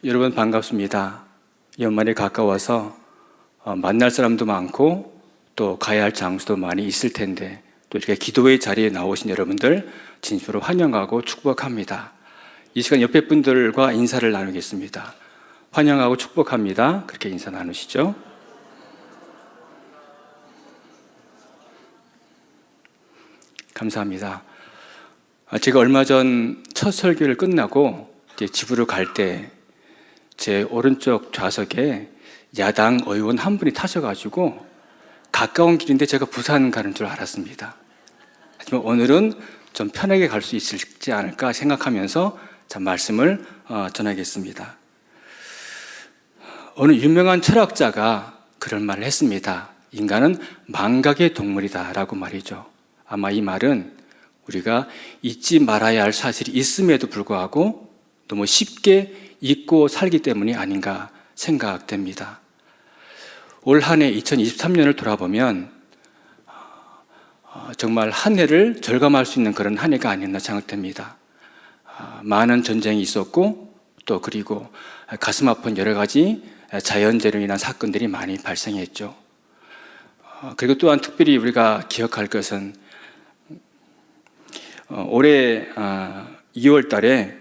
여러분 반갑습니다. 연말이 가까워서 만날 사람도 많고 또 가야 할 장소도 많이 있을 텐데 또 이렇게 기도의 자리에 나오신 여러분들 진심으로 환영하고 축복합니다. 이 시간 옆에 분들과 인사를 나누겠습니다. 환영하고 축복합니다. 그렇게 인사 나누시죠. 감사합니다. 제가 얼마 전 첫 설교를 끝나고 이제 집으로 갈 때 제 오른쪽 좌석에 야당 의원 한 분이 타셔가지고 가까운 길인데 제가 부산 가는 줄 알았습니다. 하지만 오늘은 좀 편하게 갈 수 있을지 않을까 생각하면서 자 말씀을 전하겠습니다. 어느 유명한 철학자가 그런 말을 했습니다. 인간은 망각의 동물이다 라고 말이죠. 아마 이 말은 우리가 잊지 말아야 할 사실이 있음에도 불구하고 너무 쉽게 잊고 살기 때문이 아닌가 생각됩니다. 올 한 해 2023년을 돌아보면 정말 한 해를 절감할 수 있는 그런 한 해가 아니었나 생각됩니다. 많은 전쟁이 있었고 또 그리고 가슴 아픈 여러 가지 자연재해로 인한 사건들이 많이 발생했죠. 그리고 또한 특별히 우리가 기억할 것은 올해 2월 달에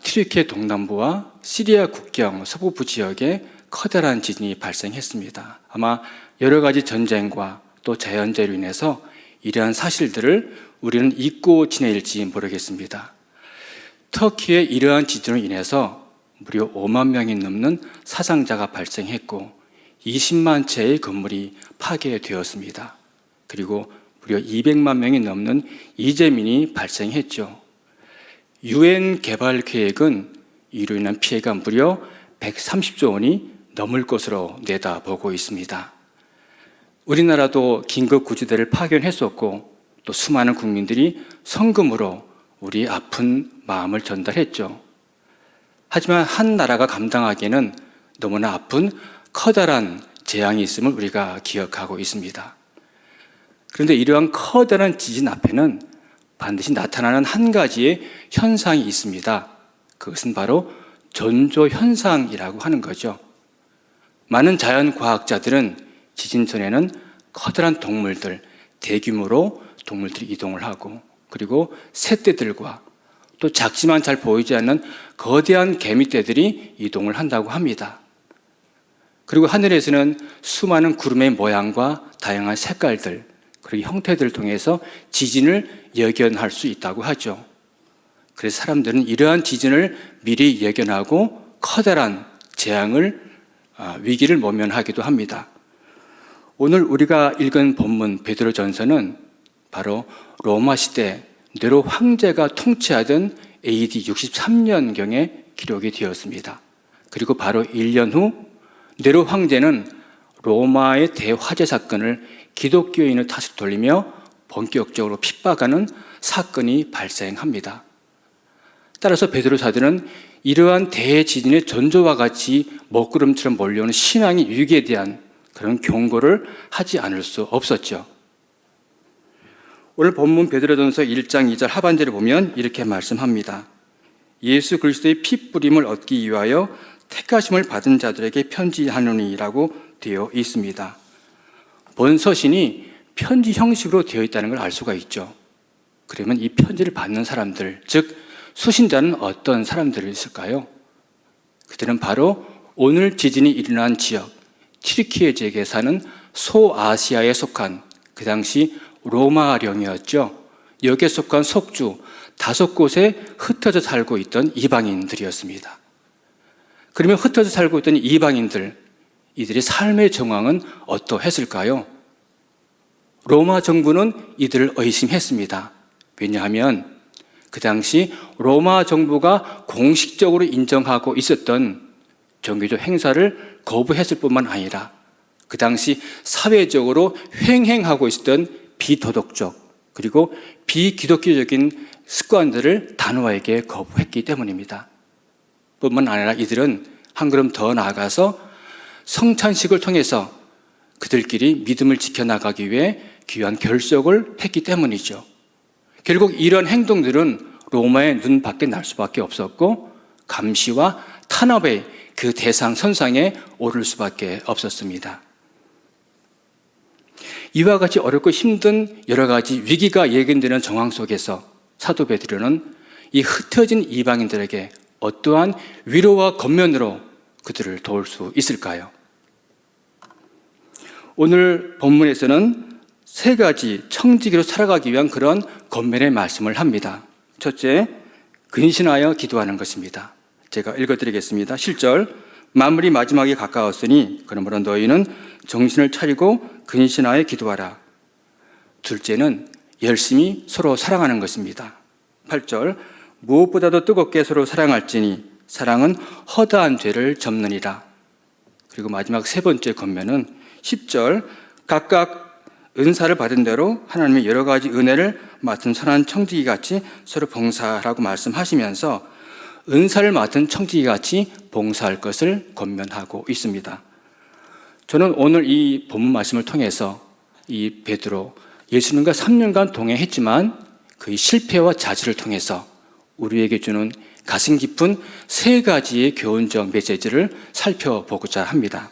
튀르키예 동남부와 시리아 국경 서부부 지역에 커다란 지진이 발생했습니다. 아마 여러 가지 전쟁과 또 자연재해로 인해서 이러한 사실들을 우리는 잊고 지낼지 모르겠습니다. 터키의 이러한 지진으로 인해서 무려 5만 명이 넘는 사상자가 발생했고 20만 채의 건물이 파괴되었습니다. 그리고 무려 200만 명이 넘는 이재민이 발생했죠. UN 개발 계획은 이로 인한 피해가 무려 130조 원이 넘을 것으로 내다보고 있습니다. 우리나라도 긴급 구조대를 파견했었고 또 수많은 국민들이 성금으로 우리 아픈 마음을 전달했죠. 하지만 한 나라가 감당하기에는 너무나 아픈 커다란 재앙이 있음을 우리가 기억하고 있습니다. 그런데 이러한 커다란 지진 앞에는 반드시 나타나는 한 가지의 현상이 있습니다. 그것은 바로 전조현상이라고 하는 거죠. 많은 자연과학자들은 지진 전에는 커다란 동물들, 대규모로 동물들이 이동을 하고 그리고 새떼들과 또 작지만 잘 보이지 않는 거대한 개미떼들이 이동을 한다고 합니다. 그리고 하늘에서는 수많은 구름의 모양과 다양한 색깔들 그리고 형태들을 통해서 지진을 예견할 수 있다고 하죠. 그래서 사람들은 이러한 지진을 미리 예견하고 커다란 재앙을 위기를 모면하기도 합니다. 오늘 우리가 읽은 본문 베드로전서는 바로 로마 시대 네로 황제가 통치하던 AD 63년경에 기록이 되었습니다. 그리고 바로 1년 후 네로 황제는 로마의 대화재 사건을 기독교인의 탓을 돌리며 본격적으로 핍박하는 사건이 발생합니다. 따라서 베드로 사도는 이러한 대지진의 전조와 같이 먹구름처럼 몰려오는 신앙의 위기에 대한 그런 경고를 하지 않을 수 없었죠. 오늘 본문 베드로전서 1장 2절 하반절에 보면 이렇게 말씀합니다. 예수 그리스도의 피 뿌림을 얻기 위하여 택하심을 받은 자들에게 편지하노니라고 되어 있습니다. 본 서신이 편지 형식으로 되어 있다는 걸 알 수가 있죠. 그러면 이 편지를 받는 사람들, 즉 수신자는 어떤 사람들이 있을까요? 그들은 바로 오늘 지진이 일어난 지역, 튀르키예 지역에 사는 소아시아에 속한 그 당시 로마령이었죠. 여기에 속한 속주 5곳에 흩어져 살고 있던 이방인들이었습니다. 그러면 흩어져 살고 있던 이방인들, 이들의 삶의 정황은 어떠했을까요? 로마 정부는 이들을 의심했습니다. 왜냐하면 그 당시 로마 정부가 공식적으로 인정하고 있었던 종교적 행사를 거부했을 뿐만 아니라 그 당시 사회적으로 횡행하고 있었던 비도덕적 그리고 비기독교적인 습관들을 단호하게 거부했기 때문입니다. 뿐만 아니라 이들은 한 걸음 더 나아가서 성찬식을 통해서 그들끼리 믿음을 지켜나가기 위해 귀한 결석을 했기 때문이죠. 결국 이런 행동들은 로마의 눈 밖에 날 수밖에 없었고 감시와 탄압의 그 대상 선상에 오를 수밖에 없었습니다. 이와 같이 어렵고 힘든 여러 가지 위기가 예견되는 정황 속에서 사도 베드로는 이 흩어진 이방인들에게 어떠한 위로와 겉면으로 그들을 도울 수 있을까요? 오늘 본문에서는 세 가지 청지기로 살아가기 위한 그런 겉면의 말씀을 합니다. 첫째, 근신하여 기도하는 것입니다. 제가 읽어드리겠습니다. 7절, 만물이 마지막에 가까웠으니 그러므로 너희는 정신을 차리고 근신하여 기도하라. 둘째는 열심히 서로 사랑하는 것입니다. 8절, 무엇보다도 뜨겁게 서로 사랑할지니 사랑은 허다한 죄를 접느니라. 그리고 마지막 세 번째 겉면은 10절, 각각 은사를 받은 대로 하나님의 여러 가지 은혜를 맡은 선한 청지기 같이 서로 봉사하라고 말씀하시면서 은사를 맡은 청지기 같이 봉사할 것을 권면하고 있습니다. 저는 오늘 이 본문 말씀을 통해서 이 베드로 예수님과 3년간 동행했지만 그의 실패와 자질을 통해서 우리에게 주는 가슴 깊은 세 가지의 교훈적 메시지를 살펴보고자 합니다.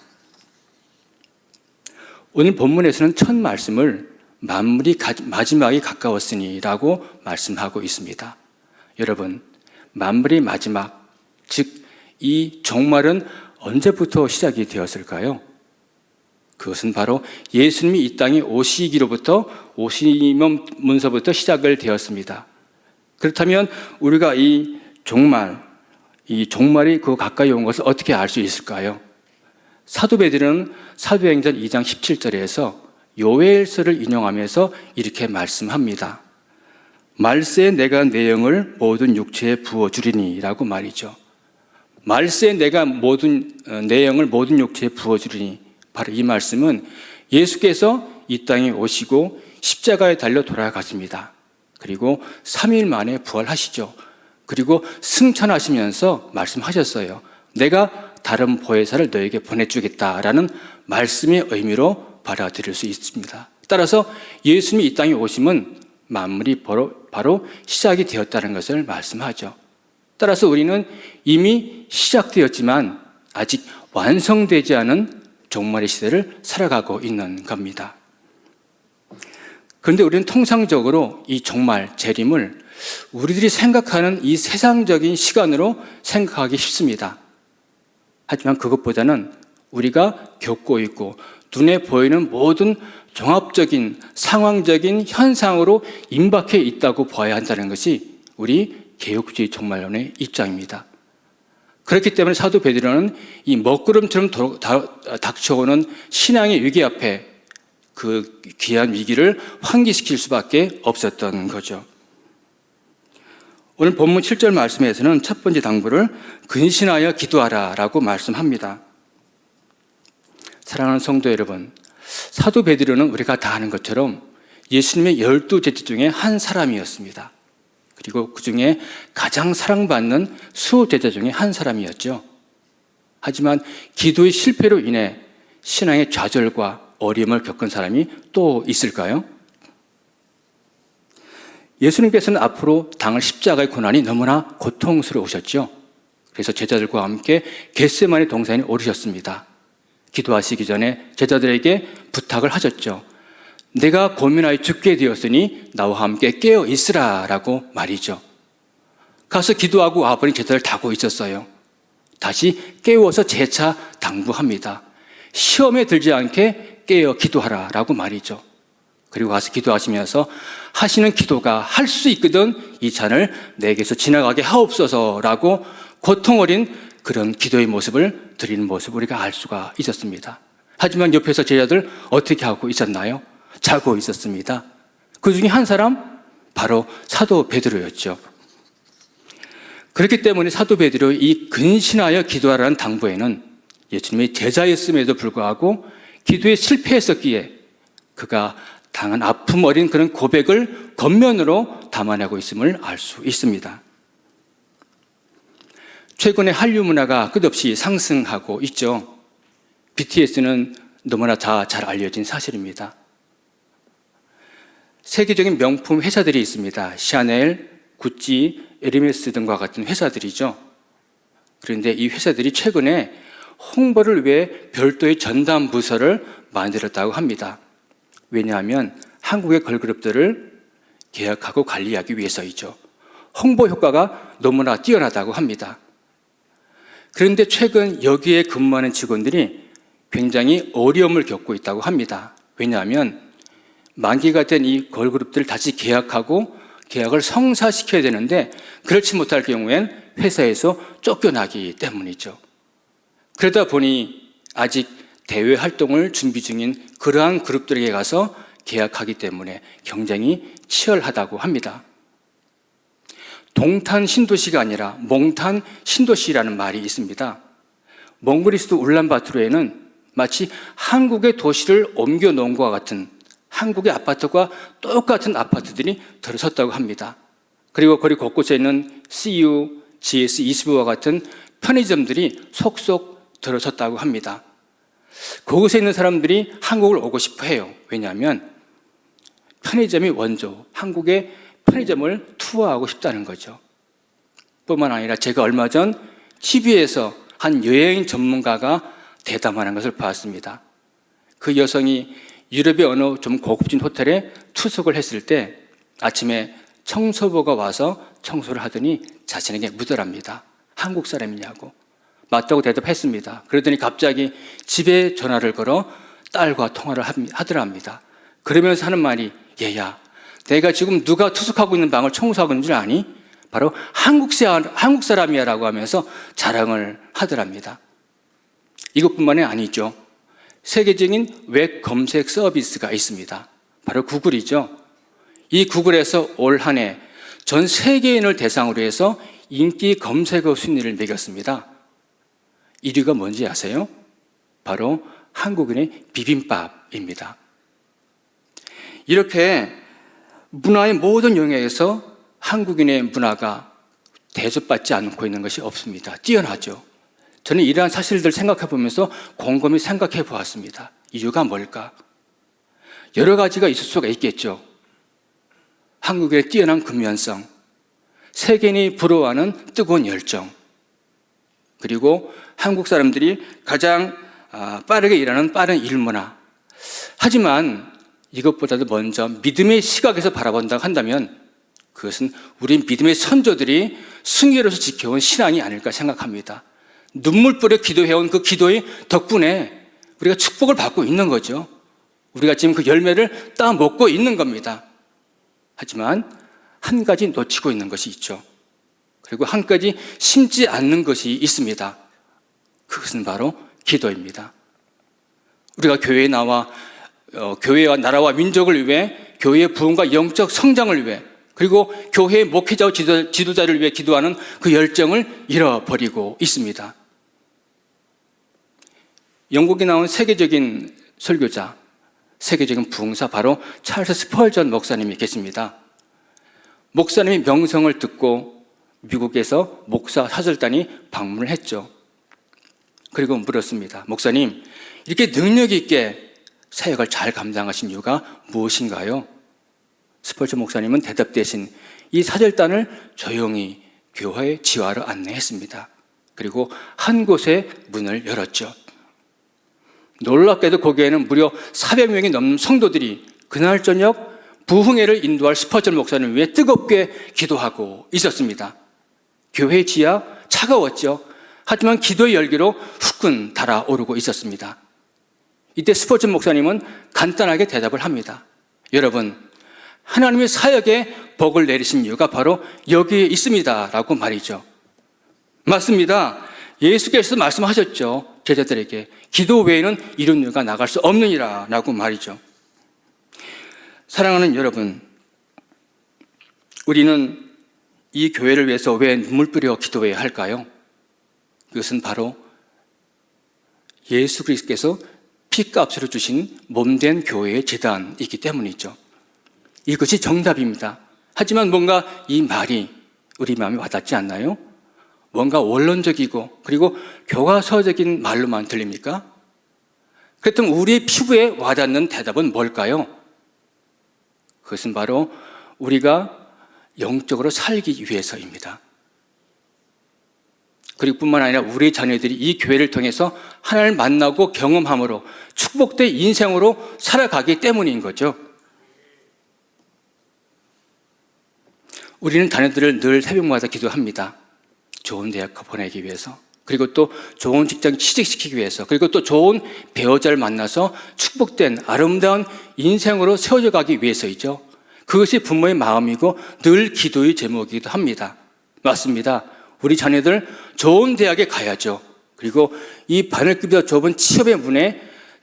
오늘 본문에서는 첫 말씀을 만물이 마지막이 가까웠으니 라고 말씀하고 있습니다. 여러분, 만물의 마지막, 즉 이 종말은 언제부터 시작이 되었을까요? 그것은 바로 예수님이 이 땅에 오시기로부터 오시면서부터 시작을 되었습니다. 그렇다면 우리가 이 종말이 그 가까이 온 것을 어떻게 알 수 있을까요? 사도 베드로는 사도행전 2장 17절에서 요엘서를 인용하면서 이렇게 말씀합니다. 말세에 내가 내 영을 모든 육체에 부어주리니 라고 말이죠. 말세에 내가 내 영을 모든 육체에 부어주리니, 바로 이 말씀은 예수께서 이 땅에 오시고 십자가에 달려 돌아가십니다. 그리고 3일 만에 부활하시죠. 그리고 승천하시면서 말씀하셨어요. 내가 다른 보혜사를 너에게 보내주겠다라는 말씀의 의미로 받아들일 수 있습니다. 따라서 예수님이 이 땅에 오심은 만물이 바로 시작이 되었다는 것을 말씀하죠. 따라서 우리는 이미 시작되었지만 아직 완성되지 않은 종말의 시대를 살아가고 있는 겁니다. 그런데 우리는 통상적으로 이 종말, 재림을 우리들이 생각하는 이 세상적인 시간으로 생각하기 쉽습니다. 하지만 그것보다는 우리가 겪고 있고 눈에 보이는 모든 종합적인 상황적인 현상으로 임박해 있다고 봐야 한다는 것이 우리 개혁주의 종말론의 입장입니다. 그렇기 때문에 사도 베드로는 이 먹구름처럼 닥쳐오는 신앙의 위기 앞에 그 귀한 위기를 환기시킬 수밖에 없었던 거죠. 오늘 본문 7절 말씀에서는 첫 번째 당부를 근신하여 기도하라 라고 말씀합니다. 사랑하는 성도 여러분, 사도 베드로는 우리가 다 아는 것처럼 예수님의 12제자 중에 한 사람이었습니다. 그리고 그 중에 가장 사랑받는 수호제자 중에 한 사람이었죠. 하지만 기도의 실패로 인해 신앙의 좌절과 어려움을 겪은 사람이 또 있을까요? 예수님께서는 앞으로 당할 십자가의 고난이 너무나 고통스러우셨죠. 그래서 제자들과 함께 겟세마네 동산에 오르셨습니다. 기도하시기 전에 제자들에게 부탁을 하셨죠. 내가 고민하여 죽게 되었으니 나와 함께 깨어 있으라 라고 말이죠. 가서 기도하고 와보니 제자들 자고 있었어요. 다시 깨워서 재차 당부합니다. 시험에 들지 않게 깨어 기도하라 라고 말이죠. 그리고 가서 기도하시면서 하시는 기도가 할 수 있거든 이 잔을 내게서 지나가게 하옵소서 라고 고통 어린 그런 기도의 모습을 드리는 모습을 우리가 알 수가 있었습니다. 하지만 옆에서 제자들 어떻게 하고 있었나요? 자고 있었습니다. 그 중에 한 사람 바로 사도 베드로였죠. 그렇기 때문에 사도 베드로의 이 근신하여 기도하라는 당부에는 예수님의 제자였음에도 불구하고 기도에 실패했었기에 그가 당한 아픔 어린 그런 고백을 겉면으로 담아내고 있음을 알 수 있습니다. 최근에 한류 문화가 끝없이 상승하고 있죠. BTS는 너무나 다 잘 알려진 사실입니다. 세계적인 명품 회사들이 있습니다. 샤넬, 구찌, 에르메스 등과 같은 회사들이죠. 그런데 이 회사들이 최근에 홍보를 위해 별도의 전담 부서를 만들었다고 합니다. 왜냐하면 한국의 걸그룹들을 계약하고 관리하기 위해서이죠. 홍보 효과가 너무나 뛰어나다고 합니다. 그런데 최근 여기에 근무하는 직원들이 굉장히 어려움을 겪고 있다고 합니다. 왜냐하면 만기가 된 이 걸그룹들을 다시 계약하고 계약을 성사시켜야 되는데 그렇지 못할 경우엔 회사에서 쫓겨나기 때문이죠. 그러다 보니 아직 대외 활동을 준비 중인 그러한 그룹들에게 가서 계약하기 때문에 경쟁이 치열하다고 합니다. 동탄 신도시가 아니라 몽탄 신도시라는 말이 있습니다. 몽고리스도 울란바토르에는 마치 한국의 도시를 옮겨 놓은 것과 같은 한국의 아파트와 똑같은 아파트들이 들어섰다고 합니다. 그리고 거리 곳곳에 있는 CU, GS25와 같은 편의점들이 속속 들어섰다고 합니다. 그곳에 있는 사람들이 한국을 오고 싶어 해요. 왜냐하면 편의점이 원조, 한국의 편의점을 투어하고 싶다는 거죠. 뿐만 아니라 제가 얼마 전 TV에서 한 여행 전문가가 대담하는 것을 봤습니다. 그 여성이 유럽의 어느 좀 고급진 호텔에 투숙을 했을 때 아침에 청소부가 와서 청소를 하더니 자신에게 묻더랍니다. 한국 사람이냐고. 맞다고 대답했습니다. 그러더니 갑자기 집에 전화를 걸어 딸과 통화를 하더랍니다. 그러면서 하는 말이, 얘야, 내가 지금 누가 투숙하고 있는 방을 청소하고 있는 줄 아니? 바로 한국 사람이야 라고 하면서 자랑을 하더랍니다. 이것뿐만이 아니죠. 세계적인 웹 검색 서비스가 있습니다. 바로 구글이죠. 이 구글에서 올 한 해 전 세계인을 대상으로 해서 인기 검색어 순위를 매겼습니다. 1위가 뭔지 아세요? 바로 한국인의 비빔밥입니다. 이렇게 문화의 모든 영역에서 한국인의 문화가 대접받지 않고 있는 것이 없습니다. 뛰어나죠. 저는 이러한 사실들 생각해 보면서 곰곰이 생각해 보았습니다. 이유가 뭘까? 여러 가지가 있을 수가 있겠죠. 한국의 뛰어난 근면성, 세계인이 부러워하는 뜨거운 열정, 그리고 한국 사람들이 가장 빠르게 일하는 빠른 일문화. 하지만 이것보다도 먼저 믿음의 시각에서 바라본다고 한다면 그것은 우리 믿음의 선조들이 승리로서 지켜온 신앙이 아닐까 생각합니다. 눈물 뿌려 기도해온 그 기도의 덕분에 우리가 축복을 받고 있는 거죠. 우리가 지금 그 열매를 따먹고 있는 겁니다. 하지만 한 가지 놓치고 있는 것이 있죠. 그리고 한 가지 심지 않는 것이 있습니다. 그것은 바로 기도입니다. 우리가 교회에 나와 교회와 나라와 민족을 위해 교회의 부흥과 영적 성장을 위해 그리고 교회의 목회자와 지도자를 위해 기도하는 그 열정을 잃어버리고 있습니다. 영국에 나온 세계적인 설교자, 세계적인 부흥사 바로 찰스 스펄전 목사님이 계십니다. 목사님이 명성을 듣고 미국에서 목사 사절단이 방문을 했죠. 그리고 물었습니다. 목사님, 이렇게 능력 있게 사역을 잘 감당하신 이유가 무엇인가요? 스펄전 목사님은 대답 대신 이 사절단을 조용히 교회 지하로 안내했습니다. 그리고 한 곳에 문을 열었죠. 놀랍게도 거기에는 무려 400명이 넘는 성도들이 그날 저녁 부흥회를 인도할 스펄전 목사님을 위해 뜨겁게 기도하고 있었습니다. 교회 지하 차가웠죠. 하지만 기도의 열기로 후끈 달아오르고 있었습니다. 이때 스펄전 목사님은 간단하게 대답을 합니다. 여러분, 하나님의 사역에 복을 내리신 이유가 바로 여기에 있습니다 라고 말이죠. 맞습니다. 예수께서 말씀하셨죠. 제자들에게 기도 외에는 이룬 일가 나갈 수 없느니라 라고 말이죠. 사랑하는 여러분, 우리는 이 교회를 위해서 왜 눈물 뿌려 기도해야 할까요? 그것은 바로 예수 그리스도께서 피값으로 주신 몸된 교회의 재단이기 때문이죠. 이것이 정답입니다. 하지만 뭔가 이 말이 우리 마음에 와닿지 않나요? 뭔가 원론적이고 그리고 교과서적인 말로만 들립니까? 그렇다면 우리의 피부에 와닿는 대답은 뭘까요? 그것은 바로 우리가 영적으로 살기 위해서입니다. 그리고 뿐만 아니라 우리 자녀들이 이 교회를 통해서 하나님을 만나고 경험함으로 축복된 인생으로 살아가기 때문인 거죠. 우리는 자녀들을 늘 새벽마다 기도합니다. 좋은 대학 보내기 위해서, 그리고 또 좋은 직장 취직시키기 위해서, 그리고 또 좋은 배우자를 만나서 축복된 아름다운 인생으로 세워져 가기 위해서이죠. 그것이 부모의 마음이고 늘 기도의 제목이기도 합니다. 맞습니다. 우리 자녀들 좋은 대학에 가야죠. 그리고 이 바늘급이나 좁은 취업의 문에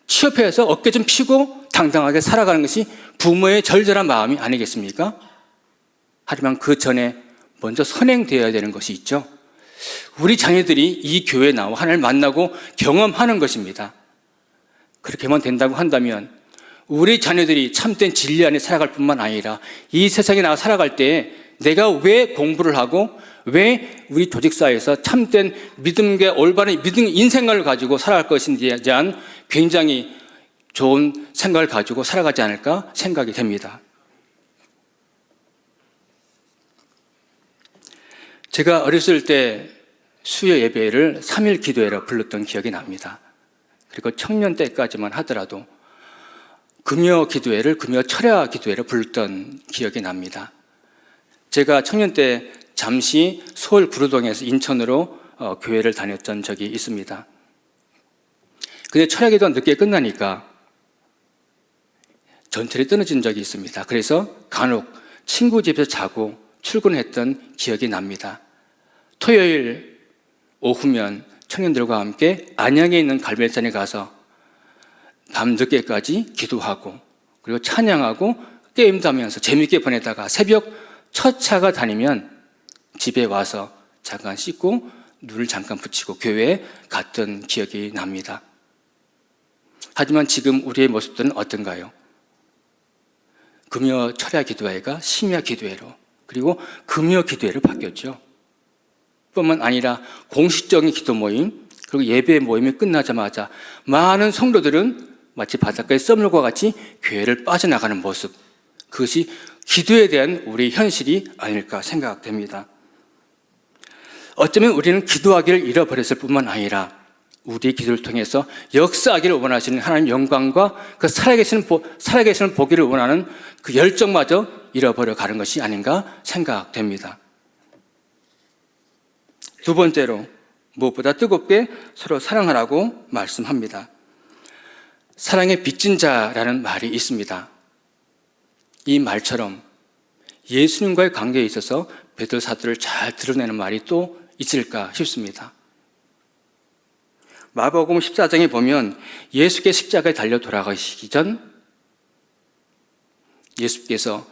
취업해서 어깨 좀 펴고 당당하게 살아가는 것이 부모의 절절한 마음이 아니겠습니까? 하지만 그 전에 먼저 선행되어야 되는 것이 있죠. 우리 자녀들이 이 교회에 나와 하나님을 만나고 경험하는 것입니다. 그렇게만 된다고 한다면 우리 자녀들이 참된 진리 안에 살아갈 뿐만 아니라 이 세상에 나와 살아갈 때 내가 왜 공부를 하고 왜 우리 조직사회에서 참된 믿음과 올바른 믿음 인생관을 가지고 살아갈 것인지에 대한 굉장히 좋은 생각을 가지고 살아가지 않을까 생각이 됩니다. 제가 어렸을 때 수요 예배를 3일 기도회라 불렀던 기억이 납니다. 그리고 청년 때까지만 하더라도 금요 기도회를 금요 철야 기도회로 불렀던 기억이 납니다. 제가 청년 때 잠시 서울 구로동에서 인천으로 교회를 다녔던 적이 있습니다. 근데 철야 기도가 늦게 끝나니까 전철이 끊어진 적이 있습니다. 그래서 간혹 친구 집에서 자고 출근했던 기억이 납니다. 토요일 오후면 청년들과 함께 안양에 있는 갈매산에 가서 밤늦게까지 기도하고 그리고 찬양하고 게임도 하면서 재밌게 보내다가 새벽 첫 차가 다니면 집에 와서 잠깐 씻고 눈을 잠깐 붙이고 교회에 갔던 기억이 납니다. 하지만 지금 우리의 모습들은 어떤가요? 금요 철야 기도회가 심야 기도회로 그리고 금요 기도회로 바뀌었죠. 뿐만 아니라 공식적인 기도 모임 그리고 예배 모임이 끝나자마자 많은 성도들은 마치 바닷가의 썰물과 같이 교회를 빠져나가는 모습, 그것이 기도에 대한 우리 현실이 아닐까 생각됩니다. 어쩌면 우리는 기도하기를 잃어버렸을 뿐만 아니라 우리의 기도를 통해서 역사하기를 원하시는 하나님 영광과 그 살아계시는 보기를 원하는 그 열정마저 잃어버려 가는 것이 아닌가 생각됩니다. 두 번째로 무엇보다 뜨겁게 서로 사랑하라고 말씀합니다. 사랑의 빚진 자라는 말이 있습니다. 이 말처럼 예수님과의 관계에 있어서 베드로 사도를 잘 드러내는 말이 또 있을까 싶습니다. 마가복음 14장에 보면 예수께서 십자가에 달려 돌아가시기 전 예수께서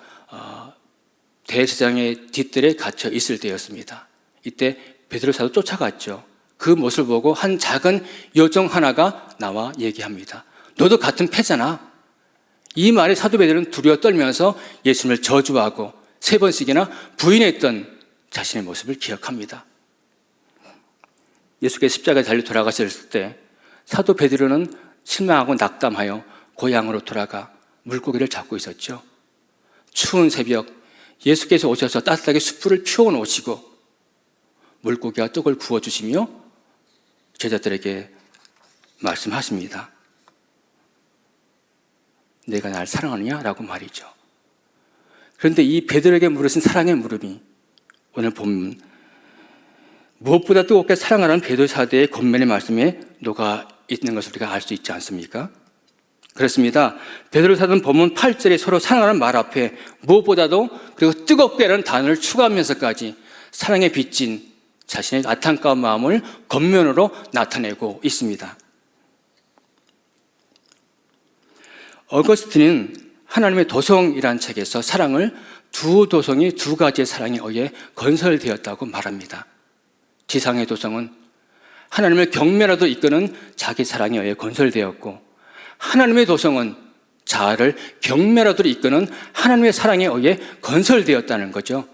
대제사장의 뒤뜰에 갇혀 있을 때였습니다. 이때 베드로 사도 쫓아갔죠. 그 모습을 보고 한 작은 여종 하나가 나와 얘기합니다. 너도 같은 패잖아. 이 말에 사도 베드로는 두려워 떨면서 예수님을 저주하고 3번씩이나 부인했던 자신의 모습을 기억합니다. 예수께서 십자가에 달려 돌아가셨을 때 사도 베드로는 실망하고 낙담하여 고향으로 돌아가 물고기를 잡고 있었죠. 추운 새벽 예수께서 오셔서 따뜻하게 숯불을 피워 놓으시고 물고기와 떡을 구워주시며 제자들에게 말씀하십니다. 내가 날 사랑하느냐? 라고 말이죠. 그런데 이 베드로에게 물으신 사랑의 물음이 오늘 보면 무엇보다 뜨겁게 사랑하는 베드로 사도의 권면의 말씀에 녹아 있는 것을 우리가 알 수 있지 않습니까? 그렇습니다. 베드로 사도는 본문 8절에 서로 사랑하는 말 앞에 무엇보다도 그리고 뜨겁게라는 단어를 추가하면서까지 사랑에 빚진 자신의 안타까운 마음을 겉면으로 나타내고 있습니다. 어거스틴은 하나님의 도성이라는 책에서 사랑을 두 도성이 두 가지의 사랑에 의해 건설되었다고 말합니다. 지상의 도성은 하나님을 경멸하도 이끄는 자기 사랑에 의해 건설되었고 하나님의 도성은 자아를 경멸하도록 이끄는 하나님의 사랑에 의해 건설되었다는 거죠.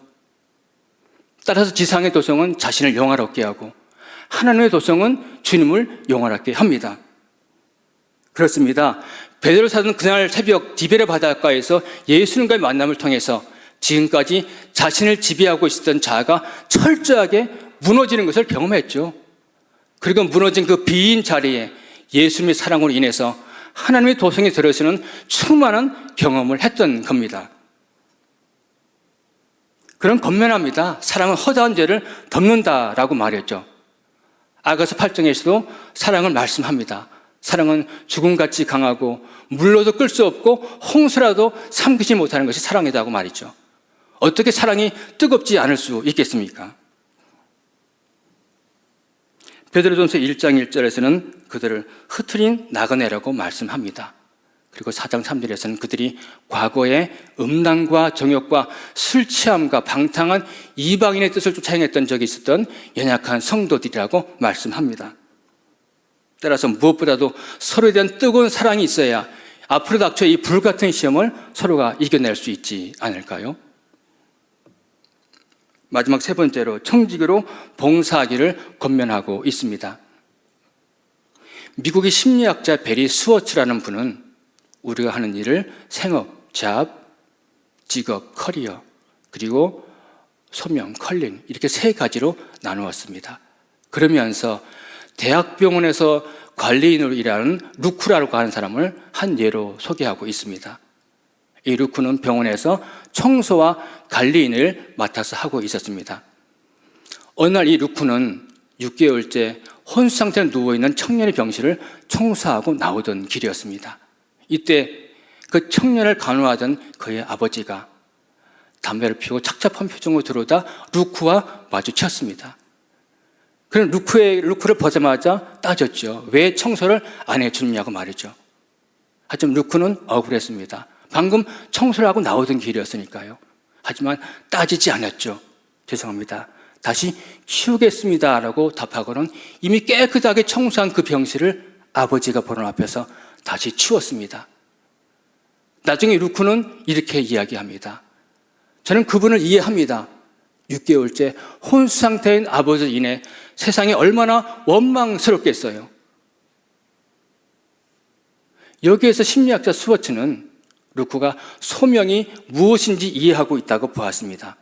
따라서 지상의 도성은 자신을 영화롭게 하고 하나님의 도성은 주님을 영화롭게 합니다. 그렇습니다. 베드로 사도는 그날 새벽 디베레 바닷가에서 예수님과의 만남을 통해서 지금까지 자신을 지배하고 있었던 자아가 철저하게 무너지는 것을 경험했죠. 그리고 무너진 그 빈 자리에 예수님의 사랑으로 인해서 하나님의 도성에 들어서는 충만한 경험을 했던 겁니다. 그런 건면합니다. 사랑은 허다한 죄를 덮는다라고 말했죠. 아가서 8장에서도 사랑을 말씀합니다. 사랑은 죽음같이 강하고 물로도 끌 수 없고 홍수라도 삼키지 못하는 것이 사랑이라고 말이죠. 어떻게 사랑이 뜨겁지 않을 수 있겠습니까? 베드로전서 1장 1절에서는 그들을 흩트린 나그네라고 말씀합니다. 그리고 4장 3절에서는 그들이 과거에 음란과 정욕과 술 취함과 방탕한 이방인의 뜻을 쫓아 행했던 적이 있었던 연약한 성도들이라고 말씀합니다. 따라서 무엇보다도 서로에 대한 뜨거운 사랑이 있어야 앞으로 닥쳐 이 불같은 시험을 서로가 이겨낼 수 있지 않을까요? 마지막 세 번째로 청지기로 봉사하기를 권면하고 있습니다. 미국의 심리학자 베리 스워츠라는 분은 우리가 하는 일을 생업, 잡, 직업, 커리어, 그리고 소명, 컬링 이렇게 세 가지로 나누었습니다. 그러면서 대학병원에서 관리인으로 일하는 루크라고 하는 사람을 한 예로 소개하고 있습니다. 이 루크는 병원에서 청소와 관리인을 맡아서 하고 있었습니다. 어느 날 이 루크는 6개월째 혼수 상태로 누워있는 청년의 병실을 청소하고 나오던 길이었습니다. 이때 그 청년을 간호하던 그의 아버지가 담배를 피우고 착잡한 표정으로 들어오다 루크와 마주쳤습니다. 그럼 루크를 보자마자 따졌죠. 왜 청소를 안 해주느냐고 말이죠. 하지만 루크는 억울했습니다. 방금 청소를 하고 나오던 길이었으니까요. 하지만 따지지 않았죠. 죄송합니다. 다시 치우겠습니다 라고 답하고는 이미 깨끗하게 청소한 그 병실을 아버지가 보는 앞에서 다시 치웠습니다. 나중에 루크는 이렇게 이야기합니다. 저는 그분을 이해합니다. 6개월째 혼수 상태인 아버지로 인해 세상이 얼마나 원망스럽겠어요. 여기에서 심리학자 스워츠는 루크가 소명이 무엇인지 이해하고 있다고 보았습니다.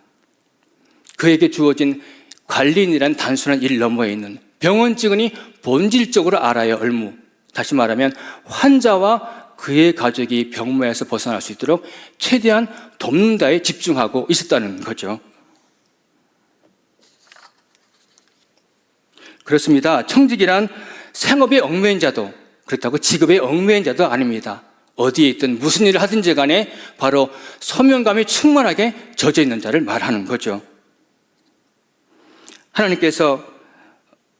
그에게 주어진 관리인이란 단순한 일 너머에 있는 병원 직원이 본질적으로 알아야 할 의무, 다시 말하면 환자와 그의 가족이 병모에서 벗어날 수 있도록 최대한 돕는다에 집중하고 있었다는 거죠. 그렇습니다. 청직이란 생업에 얽매인 자도, 그렇다고 직업에 얽매인 자도 아닙니다. 어디에 있든 무슨 일을 하든지 간에 바로 소명감이 충만하게 젖어 있는 자를 말하는 거죠. 하나님께서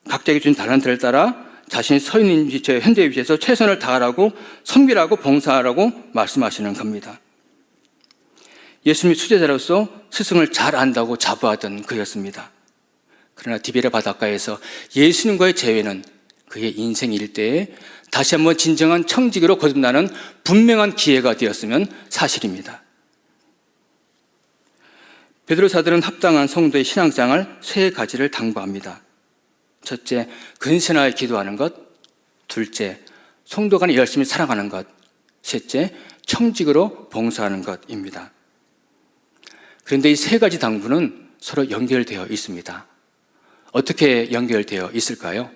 각자에게 준 달란트를 따라 자신이 서 있는 위치에, 현재 위치에서 최선을 다하라고, 섬기라고, 봉사하라고 말씀하시는 겁니다. 예수님이 수제자로서 스승을 잘 안다고 자부하던 그였습니다. 그러나 디베랴 바닷가에서 예수님과의 재회는 그의 인생 일대에 다시 한번 진정한 청지기로 거듭나는 분명한 기회가 되었으면 사실입니다. 베드로 사도는 합당한 성도의 신앙생활 세 가지를 당부합니다. 첫째, 근신하여 기도하는 것. 둘째, 성도 간에 열심히 사랑하는 것. 셋째, 청직으로 봉사하는 것입니다. 그런데 이 세 가지 당부는 서로 연결되어 있습니다. 어떻게 연결되어 있을까요?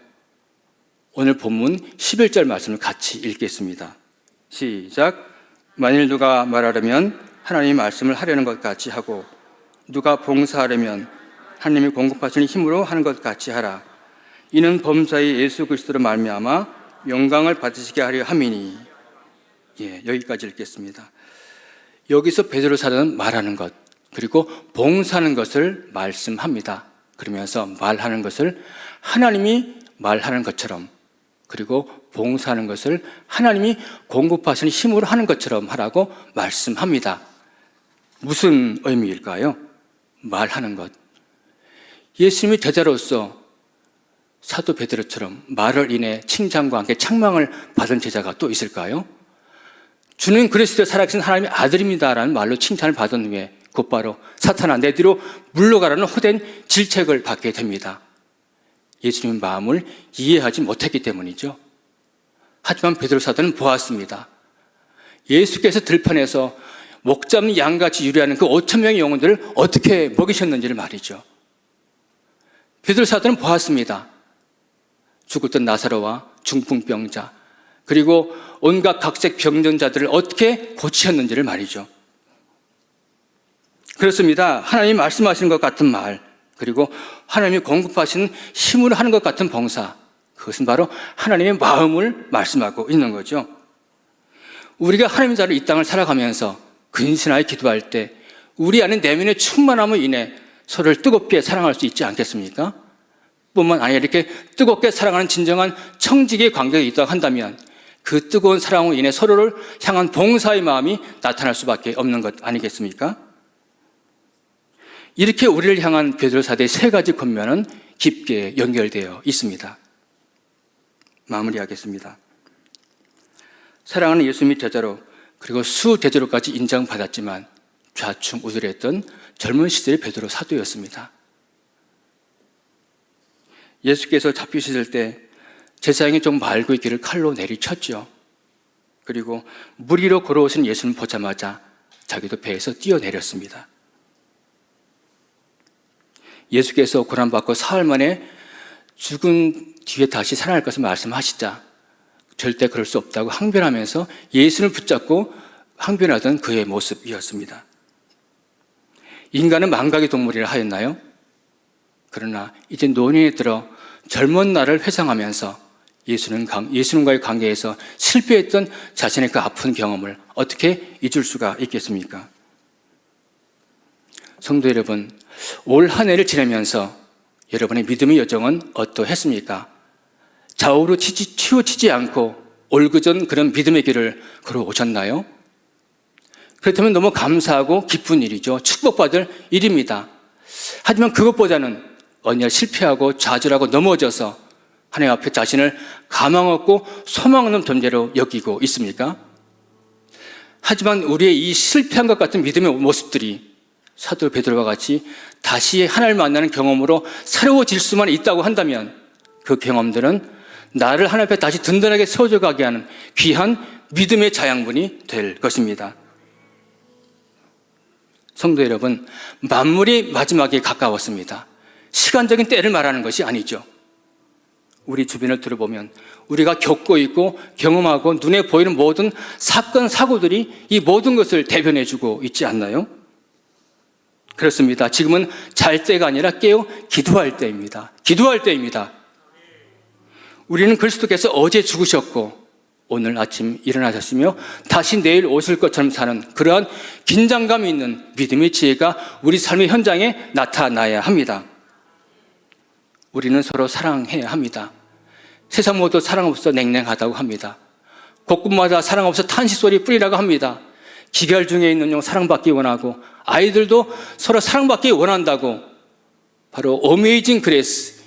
오늘 본문 11절 말씀을 같이 읽겠습니다. 시작. 만일 누가 말하려면 하나님의 말씀을 하려는 것 같이 하고, 누가 봉사하려면 하나님이 공급하시는 힘으로 하는 것 같이 하라. 이는 범사의 예수 그리스도로 말미암아 영광을 받으시게 하려 함이니. 여기까지 읽겠습니다. 여기서 베드로 사도는 말하는 것, 그리고 봉사하는 것을 말씀합니다. 그러면서 말하는 것을 하나님이 말하는 것처럼, 그리고 봉사하는 것을 하나님이 공급하시는 힘으로 하는 것처럼 하라고 말씀합니다. 무슨 의미일까요? 말하는 것. 예수님이 제자로서 사도 베드로처럼 말을 인해 칭찬과 함께 책망을 받은 제자가 또 있을까요? 주는 그리스도의 살아계신 하나님의 아들입니다라는 말로 칭찬을 받은 후에 곧바로 사탄아 내 뒤로 물러가라는 호된 질책을 받게 됩니다. 예수님의 마음을 이해하지 못했기 때문이죠. 하지만 베드로 사도는 보았습니다. 예수께서 들판에서 목 잡는 양같이 유리하는 그 5,000명의 영혼들을 어떻게 먹이셨는지를 말이죠. 베드로 사도는 보았습니다. 죽었던 나사로와 중풍병자, 그리고 온갖 각색 병전자들을 어떻게 고치셨는지를 말이죠. 그렇습니다. 하나님이 말씀하시는 것 같은 말, 그리고 하나님이 공급하시는 힘으로 하는 것 같은 봉사, 그것은 바로 하나님의 마음을 말씀하고 있는 거죠. 우리가 하나님의 자로 이 땅을 살아가면서 근신하여 기도할 때 우리 안에 내면의 충만함으로 인해 서로를 뜨겁게 사랑할 수 있지 않겠습니까? 뿐만 아니라 이렇게 뜨겁게 사랑하는 진정한 청지기의 관계가 있다고 한다면 그 뜨거운 사랑으로 인해 서로를 향한 봉사의 마음이 나타날 수밖에 없는 것 아니겠습니까? 이렇게 우리를 향한 베드로 사도의 세 가지 권면은 깊게 연결되어 있습니다. 마무리하겠습니다. 사랑하는 예수 및 제자로, 그리고 수제자로까지 인정받았지만 좌충우돌했던 젊은 시절의 베드로 사도였습니다. 예수께서 잡히셨을 때 제사장이 좀 말고 있기를 칼로 내리쳤죠. 그리고 물 위로 걸어오신 예수를 보자마자 자기도 배에서 뛰어내렸습니다. 예수께서 고난받고 사흘 만에 죽은 뒤에 다시 살아날 것을 말씀하시자 절대 그럴 수 없다고 항변하면서 예수를 붙잡고 항변하던 그의 모습이었습니다. 인간은 망각의 동물이라 하였나요? 그러나 이제 노년에 들어 젊은 날을 회상하면서 예수님과의 관계에서 실패했던 자신의 그 아픈 경험을 어떻게 잊을 수가 있겠습니까? 성도 여러분, 올 한 해를 지내면서 여러분의 믿음의 여정은 어떠했습니까? 좌우로 치우치지 않고 올그전 그런 믿음의 길을 걸어오셨나요? 그렇다면 너무 감사하고 기쁜 일이죠. 축복받을 일입니다. 하지만 그것보다는 언약 실패하고 좌절하고 넘어져서 하나님 앞에 자신을 가망 없고 소망 없는 존재로 여기고 있습니까? 하지만 우리의 이 실패한 것 같은 믿음의 모습들이 사도 베드로와 같이 다시 하나님을 만나는 경험으로 새로워질 수만 있다고 한다면 그 경험들은 나를 하나님 앞에 다시 든든하게 세워져 가게 하는 귀한 믿음의 자양분이 될 것입니다. 성도 여러분, 만물이 마지막에 가까웠습니다. 시간적인 때를 말하는 것이 아니죠. 우리 주변을 들어보면 우리가 겪고 있고 경험하고 눈에 보이는 모든 사건, 사고들이 이 모든 것을 대변해주고 있지 않나요? 그렇습니다. 지금은 잘 때가 아니라 깨어 기도할 때입니다. 기도할 때입니다. 우리는 그리스도께서 어제 죽으셨고 오늘 아침 일어나셨으며 다시 내일 오실 것처럼 사는 그러한 긴장감이 있는 믿음의 지혜가 우리 삶의 현장에 나타나야 합니다. 우리는 서로 사랑해야 합니다. 세상 모두 사랑 없어 냉랭하다고 합니다. 곳곳마다 사랑 없어 탄식 소리 뿌리라고 합니다. 기결 중에 있는 용 사랑받기 원하고 아이들도 서로 사랑받기 원한다고 바로 어메이징 그레이스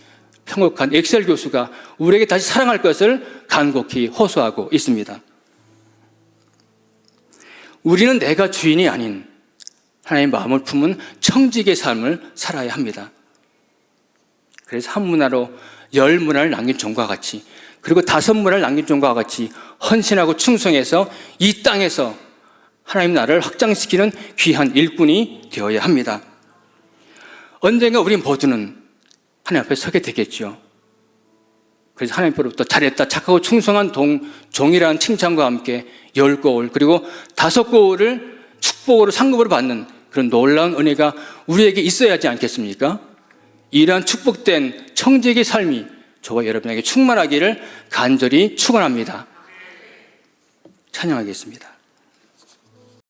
평곡한 엑셀 교수가 우리에게 다시 사랑할 것을 간곡히 호소하고 있습니다. 우리는 내가 주인이 아닌 하나님의 마음을 품은 청지기의 삶을 살아야 합니다. 그래서 한 문화로 10문화를 남긴 종과 같이, 그리고 5문화를 남긴 종과 같이 헌신하고 충성해서 이 땅에서 하나님 나라를 확장시키는 귀한 일꾼이 되어야 합니다. 언젠가 우리 모두는 하나님 앞에 서게 되겠죠. 그래서 하나님께로부터 잘했다, 착하고 충성한 종이라는 칭찬과 함께 10거울, 그리고 5거울을 축복으로 상급으로 받는 그런 놀라운 은혜가 우리에게 있어야 하지 않겠습니까? 이러한 축복된 청지기의 삶이 저와 여러분에게 충만하기를 간절히 축원합니다. 찬양하겠습니다.